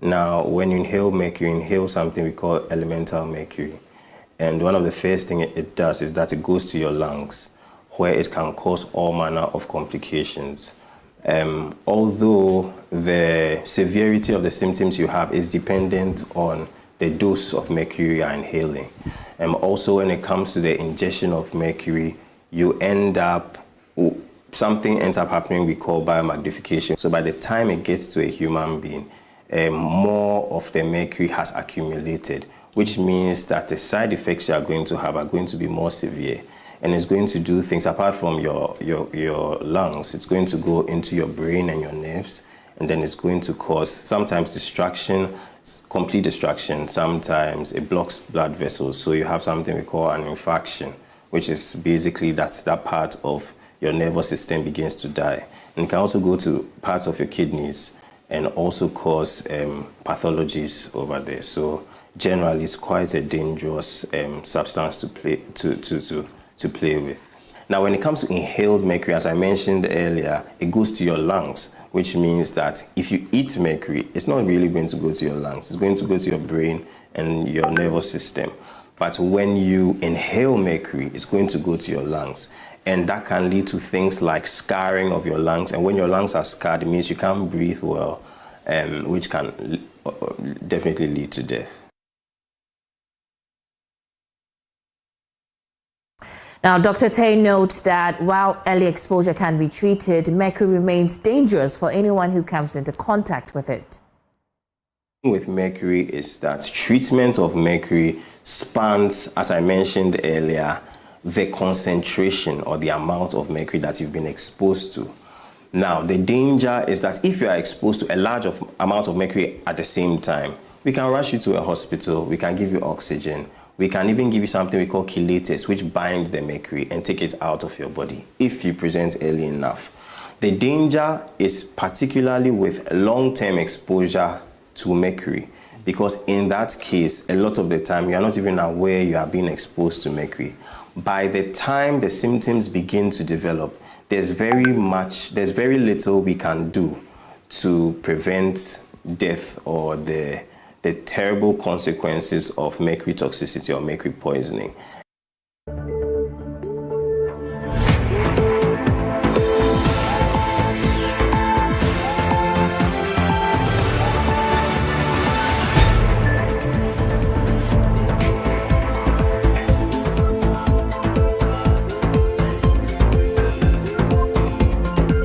Now, when you inhale mercury, you inhale something we call elemental mercury. And one of the first things it does is that it goes to your lungs, where it can cause all manner of complications. Although the severity of the symptoms you have is dependent on the dose of mercury you're inhaling. Also, when it comes to the ingestion of mercury, something ends up happening we call biomagnification. So by the time it gets to a human being, more of the mercury has accumulated, which means that the side effects you are going to have are going to be more severe. And it's going to do things apart from your lungs. It's going to go into your brain and your nerves, and then it's going to cause sometimes destruction, complete destruction. Sometimes it blocks blood vessels. So you have something we call an infarction, which is basically that part of your nervous system begins to die. And it can also go to parts of your kidneys and also cause pathologies over there. So generally, it's quite a dangerous substance to play with. Now, when it comes to inhaled mercury, as I mentioned earlier, it goes to your lungs, which means that if you eat mercury, it's not really going to go to your lungs. It's going to go to your brain and your nervous system. But when you inhale mercury, it's going to go to your lungs. And that can lead to things like scarring of your lungs. And when your lungs are scarred, it means you can't breathe well, which can definitely lead to death. Now, Dr. Tay notes that while early exposure can be treated, mercury remains dangerous for anyone who comes into contact with it. With mercury is that treatment of mercury spans, as I mentioned earlier, the concentration or the amount of mercury that you've been exposed to. Now, the danger is that if you are exposed to a large amount of mercury at the same time, we can rush you to a hospital, we can give you oxygen, we can even give you something we call chelators, which bind the mercury and take it out of your body if you present early enough. The danger is particularly with long-term exposure to mercury, because in that case, a lot of the time, you are not even aware you are being exposed to mercury. By the time the symptoms begin to develop, there's very little we can do to prevent death or the terrible consequences of mercury toxicity or mercury poisoning.